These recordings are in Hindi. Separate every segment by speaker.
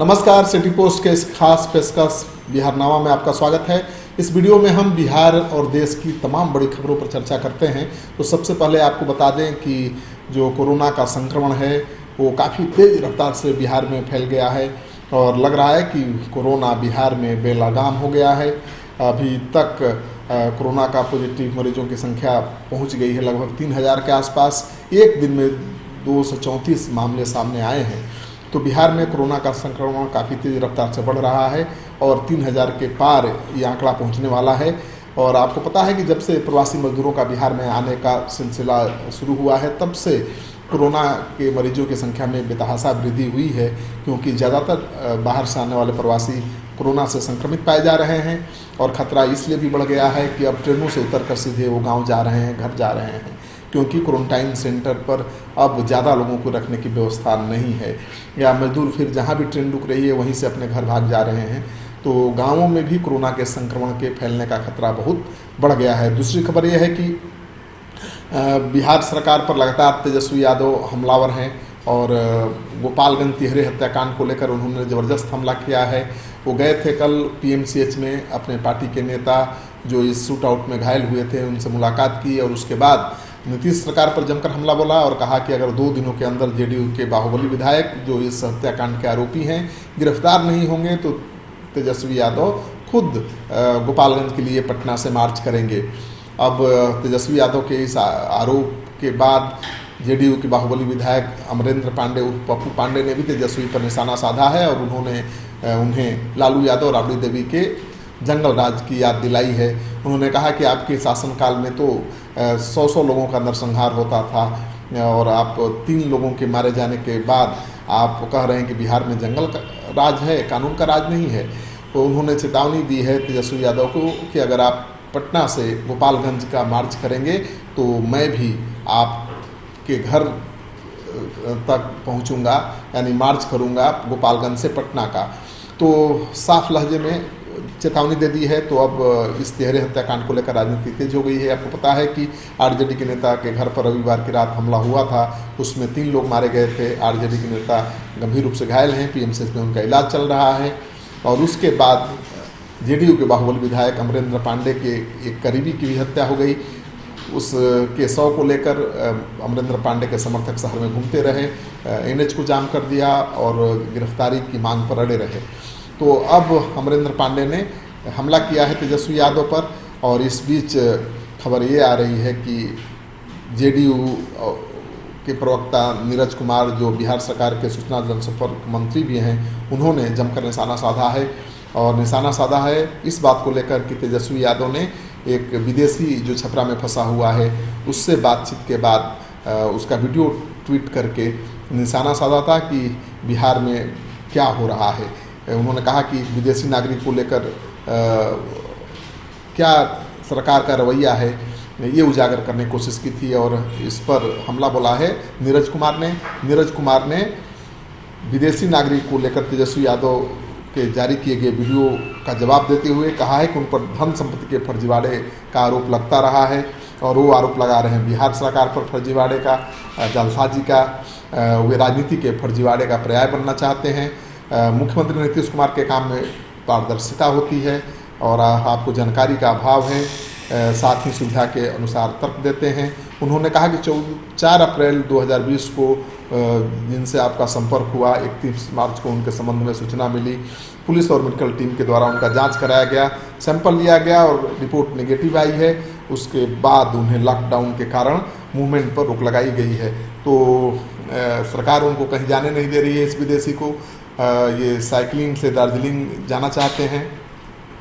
Speaker 1: नमस्कार, सिटी पोस्ट के इस खास पेशकश बिहारनामा में आपका स्वागत है। इस वीडियो में हम बिहार और देश की तमाम बड़ी खबरों पर चर्चा करते हैं। तो सबसे पहले आपको बता दें कि जो कोरोना का संक्रमण है वो काफ़ी तेज़ रफ्तार से बिहार में फैल गया है और लग रहा है कि कोरोना बिहार में बेलगाम हो गया है। अभी तक कोरोना का पॉजिटिव मरीजों की संख्या पहुंच गई है लगभग 3000 के आसपास। एक दिन में 234 मामले सामने आए हैं। तो बिहार में कोरोना का संक्रमण काफ़ी तेज़ रफ्तार से बढ़ रहा है और 3000 के पार ये आंकड़ा पहुंचने वाला है। और आपको पता है कि जब से प्रवासी मजदूरों का बिहार में आने का सिलसिला शुरू हुआ है तब से कोरोना के मरीजों की संख्या में बेतहाशा वृद्धि हुई है, क्योंकि ज़्यादातर बाहर से आने वाले प्रवासी कोरोना से संक्रमित पाए जा रहे हैं। और ख़तरा इसलिए भी बढ़ गया है कि अब ट्रेनों से उतर कर सीधे वो गाँव जा रहे हैं, घर जा रहे हैं, क्योंकि क्वारंटाइन सेंटर पर अब ज़्यादा लोगों को रखने की व्यवस्था नहीं है, या मजदूर फिर जहाँ भी ट्रेन रुक रही है वहीं से अपने घर भाग जा रहे हैं। तो गांवों में भी कोरोना के संक्रमण के फैलने का खतरा बहुत बढ़ गया है। दूसरी खबर यह है कि बिहार सरकार पर लगातार तेजस्वी यादव हमलावर हैं और गोपालगंज तिहरे हत्याकांड को लेकर उन्होंने ज़बरदस्त हमला किया है। वो गए थे कल पीएमसीएच में अपने पार्टी के नेता जो इस शूट आउट में घायल हुए थे उनसे मुलाकात की और उसके बाद नीतीश सरकार पर जमकर हमला बोला और कहा कि अगर 2 दिनों के अंदर जेडीयू के बाहुबली विधायक जो इस हत्याकांड के आरोपी हैं गिरफ्तार नहीं होंगे तो तेजस्वी यादव खुद गोपालगंज के लिए पटना से मार्च करेंगे। अब तेजस्वी यादव के इस आरोप के बाद जेडीयू के बाहुबली विधायक अमरेंद्र पांडे उर्फ पप्पू पांडे ने भी तेजस्वी पर निशाना साधा है और उन्होंने उन्हें लालू यादव और राबड़ी देवी के जंगल राज की याद दिलाई है। उन्होंने कहा कि आपके शासनकाल में तो 100 लोगों का नरसंहार होता था और आप 3 लोगों के मारे जाने के बाद आप कह रहे हैं कि बिहार में जंगल का राज है, कानून का राज नहीं है। तो उन्होंने चेतावनी दी है तेजस्वी यादव को कि अगर आप पटना से गोपालगंज का मार्च करेंगे तो मैं भी आपके घर तक पहुंचूंगा, यानी मार्च करूंगा गोपालगंज से पटना का। तो साफ लहजे में चेतावनी दे दी है। तो अब इस तिहरे हत्याकांड को लेकर राजनीति तेज हो गई है। आपको पता है कि आरजेडी के नेता के घर पर रविवार की रात हमला हुआ था, उसमें 3 लोग मारे गए थे। आरजेडी के नेता गंभीर रूप से घायल हैं, पीएमसीएच में उनका इलाज चल रहा है। और उसके बाद जेडीयू के बाहुबली विधायक अमरेंद्र पांडे के एक करीबी की भी हत्या हो गई। उसके शव को लेकर अमरेंद्र पांडे के समर्थक शहर में घूमते रहे, एनएच को जाम कर दिया और गिरफ्तारी की मांग पर अड़े रहे। तो अब अमरेंद्र पांडे ने हमला किया है तेजस्वी यादव पर। और इस बीच खबर ये आ रही है कि जेडीयू के प्रवक्ता नीरज कुमार जो बिहार सरकार के सूचना जनसंपर्क मंत्री भी हैं, उन्होंने जमकर निशाना साधा है। और निशाना साधा है इस बात को लेकर कि तेजस्वी यादव ने एक विदेशी जो छपरा में फंसा हुआ है उससे बातचीत के बाद उसका वीडियो ट्वीट करके निशाना साधा था कि बिहार में क्या हो रहा है। उन्होंने कहा कि विदेशी नागरिक को लेकर क्या सरकार का रवैया है ये उजागर करने की कोशिश की थी और इस पर हमला बोला है नीरज कुमार ने विदेशी नागरिक को लेकर तेजस्वी यादव के जारी किए गए वीडियो का जवाब देते हुए कहा है कि उन पर धन संपत्ति के फर्जीवाड़े का आरोप लगता रहा है और वो आरोप लगा रहे हैं बिहार सरकार पर फर्जीवाड़े का, जालसाजी का। वे राजनीति के फर्जीवाड़े का पर्याय बनना चाहते हैं। मुख्यमंत्री नीतीश कुमार के काम में पारदर्शिता होती है और आपको जानकारी का अभाव है, साथ ही सुविधा के अनुसार तर्क देते हैं। उन्होंने कहा कि 4 अप्रैल 2020 को जिनसे आपका संपर्क हुआ, 31 मार्च को उनके संबंध में सूचना मिली। पुलिस और मेडिकल टीम के द्वारा उनका जांच कराया गया, सैंपल लिया गया और रिपोर्ट नेगेटिव आई है। उसके बाद उन्हें लॉकडाउन के कारण मूवमेंट पर रोक लगाई गई है। तो सरकार उनको कहीं जाने नहीं दे रही है। इस विदेशी को ये साइकिलिंग से दार्जिलिंग जाना चाहते हैं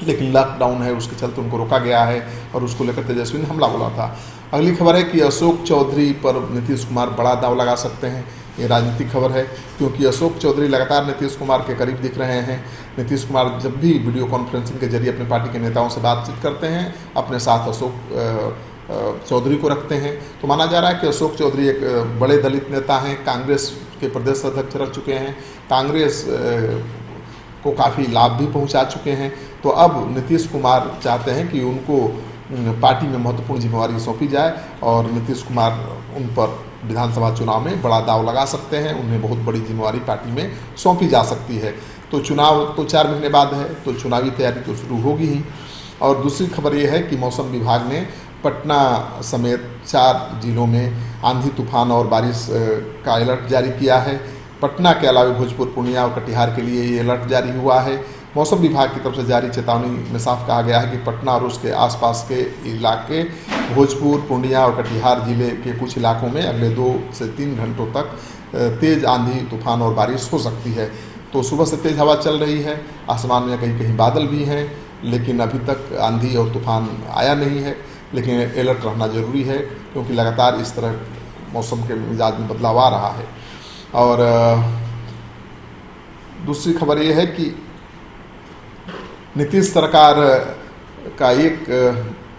Speaker 1: लेकिन लॉकडाउन है, उसके चलते उनको रोका गया है और उसको लेकर तेजस्वी ने हमला बोला था। अगली खबर है कि अशोक चौधरी पर नीतीश कुमार बड़ा दाव लगा सकते हैं। ये राजनीतिक खबर है क्योंकि अशोक चौधरी लगातार नीतीश कुमार के करीब दिख रहे हैं। नीतीश कुमार जब भी वीडियो कॉन्फ्रेंसिंग के जरिए अपने पार्टी के नेताओं से बातचीत करते हैं अपने साथ अशोक चौधरी को रखते हैं। तो माना जा रहा है कि अशोक चौधरी एक बड़े दलित नेता हैं, कांग्रेस के प्रदेश अध्यक्ष रह चुके हैं, कांग्रेस को काफ़ी लाभ भी पहुंचा चुके हैं। तो अब नीतीश कुमार चाहते हैं कि उनको पार्टी में महत्वपूर्ण जिम्मेवारी सौंपी जाए और नीतीश कुमार उन पर विधानसभा चुनाव में बड़ा दाव लगा सकते हैं, उन्हें बहुत बड़ी जिम्मेवारी पार्टी में सौंपी जा सकती है। तो चुनाव तो 4 महीने बाद है, तो चुनावी तैयारी तो शुरू होगी ही। और दूसरी खबर ये है कि मौसम विभाग ने पटना समेत 4 जिलों में आंधी तूफान और बारिश का अलर्ट जारी किया है। पटना के अलावा भोजपुर, पूर्णिया और कटिहार के लिए ये अलर्ट जारी हुआ है। मौसम विभाग की तरफ से जारी चेतावनी में साफ कहा गया है कि पटना और उसके आसपास के इलाके, भोजपुर, पूर्णिया और कटिहार जिले के कुछ इलाकों में अगले 2 से 3 घंटों तक तेज़ आंधी तूफान और बारिश हो सकती है। तो सुबह से तेज़ हवा चल रही है, आसमान में कहीं कहीं बादल भी हैं, लेकिन अभी तक आंधी और तूफान आया नहीं है। लेकिन अलर्ट रहना ज़रूरी है, क्योंकि लगातार इस तरह मौसम के मिजाज में बदलाव आ रहा है। और दूसरी खबर ये है कि नीतीश सरकार का एक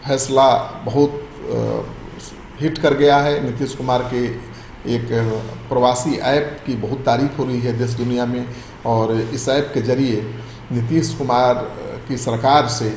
Speaker 1: फैसला बहुत हिट कर गया है। नीतीश कुमार के एक प्रवासी ऐप की बहुत तारीफ हो रही है देश दुनिया में, और इस ऐप के जरिए नीतीश कुमार की सरकार से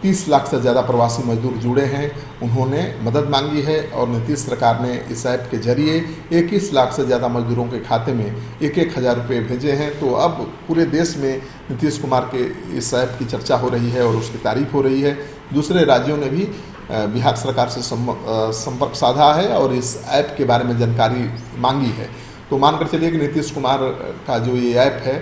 Speaker 1: 30 लाख से ज़्यादा प्रवासी मजदूर जुड़े हैं। उन्होंने मदद मांगी है और नीतीश सरकार ने इस ऐप के जरिए 21 लाख से ज़्यादा मजदूरों के खाते में 1-1 हज़ार रुपये भेजे हैं। तो अब पूरे देश में नीतीश कुमार के इस ऐप की चर्चा हो रही है और उसकी तारीफ हो रही है। दूसरे राज्यों ने भी बिहार सरकार से संपर्क साधा है और इस ऐप के बारे में जानकारी मांगी है। तो मानकर चलिए कि नीतीश कुमार का जो ये ऐप है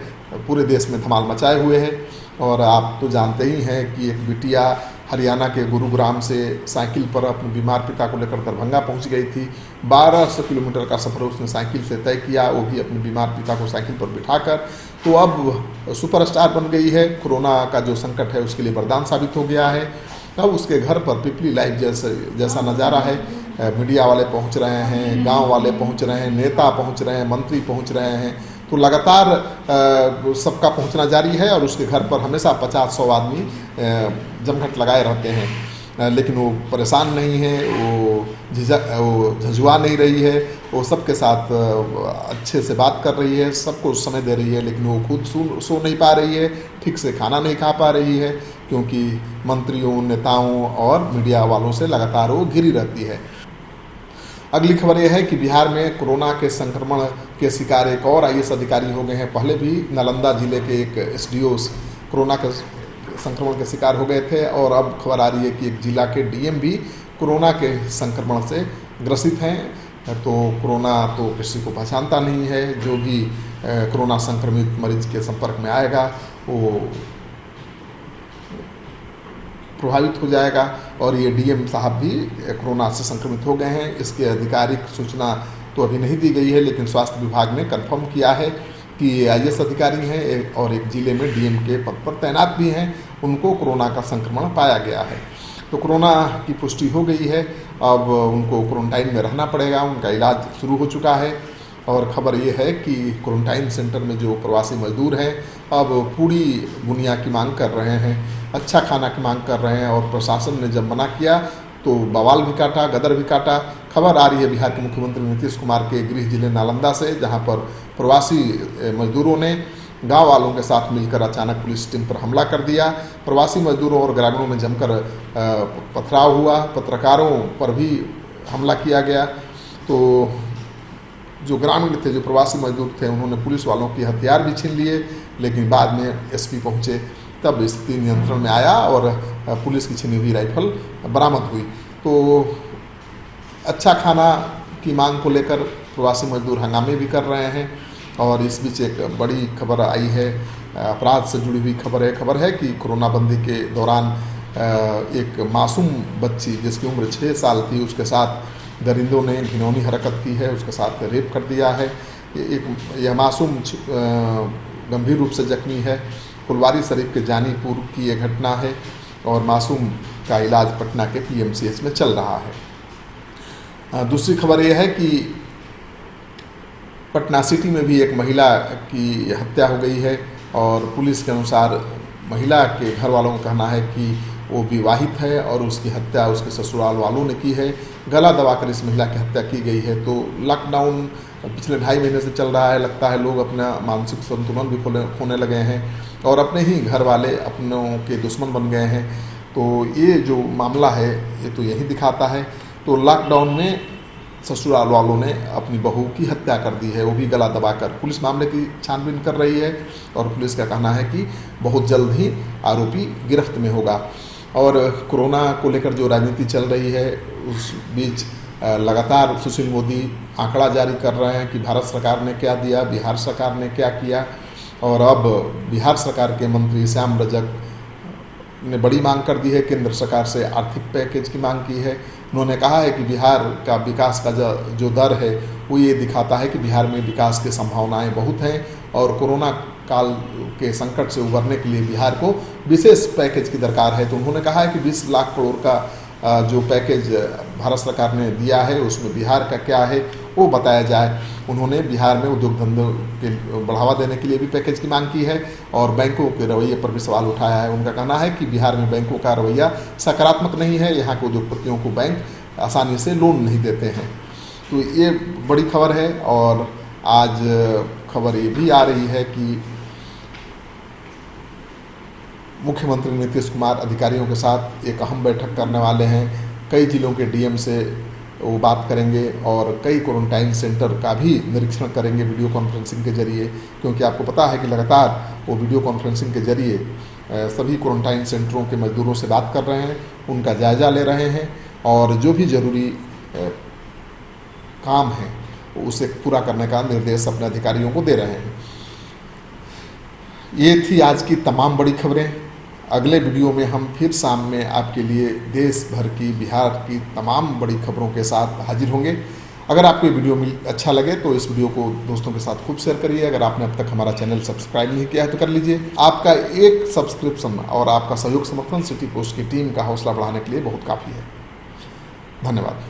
Speaker 1: पूरे देश में धमाल मचाए हुए है। और आप तो जानते ही हैं कि एक बिटिया हरियाणा के गुरुग्राम से साइकिल पर अपने बीमार पिता को लेकर दरभंगा पहुंच गई थी। 1200 किलोमीटर का सफ़र उसने साइकिल से तय किया, वो भी अपने बीमार पिता को साइकिल पर बिठाकर। तो अब सुपरस्टार बन गई है। कोरोना का जो संकट है उसके लिए वरदान साबित हो गया है। अब उसके घर पर पिपली लाइव जैसा नज़ारा है। मीडिया वाले पहुंच रहे हैं, गांव वाले पहुंच रहे हैं, नेता पहुंच रहे हैं, मंत्री पहुंच रहे हैं। तो लगातार सबका पहुंचना जारी है और उसके घर पर हमेशा 50-100 आदमी जमघट लगाए रहते हैं। लेकिन वो परेशान नहीं है, वो झंझुआ नहीं रही है, वो सबके साथ अच्छे से बात कर रही है, सबको समय दे रही है। लेकिन वो खुद सो नहीं पा रही है, ठीक से खाना नहीं खा पा रही है, क्योंकि मंत्रियों, नेताओं और मीडिया वालों से लगातार वो घिरी रहती है। अगली खबर यह है कि बिहार में कोरोना के संक्रमण के शिकार एक और IAS अधिकारी हो गए हैं। पहले भी नालंदा जिले के एक SDO कोरोना के संक्रमण के शिकार हो गए थे, और अब खबर आ रही है कि एक जिला के DM भी कोरोना के संक्रमण से ग्रसित हैं। तो कोरोना तो किसी को पहचानता नहीं है, जो भी कोरोना संक्रमित मरीज के संपर्क में आएगा वो प्रभावित हो जाएगा। और ये DM साहब भी कोरोना से संक्रमित हो गए हैं। इसकी आधिकारिक सूचना तो अभी नहीं दी गई है, लेकिन स्वास्थ्य विभाग ने कंफर्म किया है कि ये IAS अधिकारी हैं और एक ज़िले में DM के पद पर तैनात भी हैं, उनको कोरोना का संक्रमण पाया गया है। तो कोरोना की पुष्टि हो गई है, अब उनको क्वारंटाइन में रहना पड़ेगा, उनका इलाज शुरू हो चुका है। और ख़बर ये है कि क्वारंटाइन सेंटर में जो प्रवासी मजदूर हैं अब पूरी बुनिया की मांग कर रहे हैं, अच्छा खाना की मांग कर रहे हैं। और प्रशासन ने जब मना किया तो बवाल भी काटा, गदर भी काटा। खबर आ रही है बिहार के मुख्यमंत्री नीतीश कुमार के गृह जिले नालंदा से, जहां पर प्रवासी मजदूरों ने गांव वालों के साथ मिलकर अचानक पुलिस टीम पर हमला कर दिया। प्रवासी मजदूरों और ग्रामीणों में जमकर पथराव हुआ, पत्रकारों पर भी हमला किया गया। तो जो ग्रामीण थे, जो प्रवासी मजदूर थे, उन्होंने पुलिस वालों के हथियार भी छीन लिए, लेकिन बाद में SP पहुँचे, तब स्थिति नियंत्रण में आया और पुलिस की छीनी हुई राइफल बरामद हुई। तो अच्छा खाना की मांग को लेकर प्रवासी मजदूर हंगामे भी कर रहे हैं। और इस बीच एक बड़ी खबर आई है, अपराध से जुड़ी हुई खबर है कि कोरोना बंदी के दौरान एक मासूम बच्ची जिसकी उम्र 6 साल थी, उसके साथ दरिंदों ने घिनौनी हरकत की है, उसके साथ रेप कर दिया है। यह मासूम गंभीर रूप से जख्मी है। फुलवारी शरीफ के जानीपुर की यह घटना है और मासूम का इलाज पटना के PMCH में चल रहा है। दूसरी खबर यह है कि पटना सिटी में भी एक महिला की हत्या हो गई है और पुलिस के अनुसार महिला के घर वालों का कहना है कि वो विवाहित है और उसकी हत्या उसके ससुराल वालों ने की है। गला दबाकर इस महिला की हत्या की गई है। तो लॉकडाउन पिछले 2.5 महीने से चल रहा है, लगता है लोग अपना मानसिक संतुलन भी खोने लगे हैं और अपने ही घर वाले अपनों के दुश्मन बन गए हैं। तो ये जो मामला है ये तो यही दिखाता है। तो लॉकडाउन में ससुराल वालों ने अपनी बहू की हत्या कर दी है, वो भी गला दबाकर। पुलिस मामले की छानबीन कर रही है और पुलिस का कहना है कि बहुत जल्द ही आरोपी गिरफ्त में होगा। और कोरोना को लेकर जो राजनीति चल रही है उस बीच लगातार सुशील मोदी आंकड़ा जारी कर रहे हैं कि भारत सरकार ने क्या दिया, बिहार सरकार ने क्या किया। और अब बिहार सरकार के मंत्री श्याम रजक ने बड़ी मांग कर दी है, केंद्र सरकार से आर्थिक पैकेज की मांग की है। उन्होंने कहा है कि बिहार का विकास का जो दर है वो ये दिखाता है कि बिहार में विकास की संभावनाएं बहुत हैं और कोरोना काल के संकट से उबरने के लिए बिहार को विशेष पैकेज की दरकार है। तो उन्होंने कहा है कि 20 लाख करोड़ का जो पैकेज भारत सरकार ने दिया है उसमें बिहार का क्या है वो बताया जाए। उन्होंने बिहार में उद्योग धंधों के बढ़ावा देने के लिए भी पैकेज की मांग की है और बैंकों के रवैये पर भी सवाल उठाया है। उनका कहना है कि बिहार में बैंकों का रवैया सकारात्मक नहीं है, यहाँ के उद्योगपतियों को बैंक आसानी से लोन नहीं देते हैं। तो ये बड़ी खबर है। और आज खबर ये भी आ रही है कि मुख्यमंत्री नीतीश कुमार अधिकारियों के साथ एक अहम बैठक करने वाले हैं। कई जिलों के डीएम से वो बात करेंगे और कई क्वारंटाइन सेंटर का भी निरीक्षण करेंगे वीडियो कॉन्फ्रेंसिंग के जरिए, क्योंकि आपको पता है कि लगातार वो वीडियो कॉन्फ्रेंसिंग के जरिए सभी क्वारंटाइन सेंटरों के मजदूरों से बात कर रहे हैं, उनका जायजा ले रहे हैं और जो भी ज़रूरी काम है उसे पूरा करने का निर्देश अपने अधिकारियों को दे रहे हैं। ये थी आज की तमाम बड़ी खबरें। अगले वीडियो में हम फिर शाम में आपके लिए देश भर की, बिहार की तमाम बड़ी खबरों के साथ हाजिर होंगे। अगर आपको ये वीडियो अच्छा लगे तो इस वीडियो को दोस्तों के साथ खूब शेयर करिए। अगर आपने अब तक हमारा चैनल सब्सक्राइब नहीं किया है तो कर लीजिए। आपका एक सब्सक्रिप्शन और आपका सहयोग समर्थन सिटी पोस्ट की टीम का हौसला बढ़ाने के लिए बहुत काफ़ी है। धन्यवाद।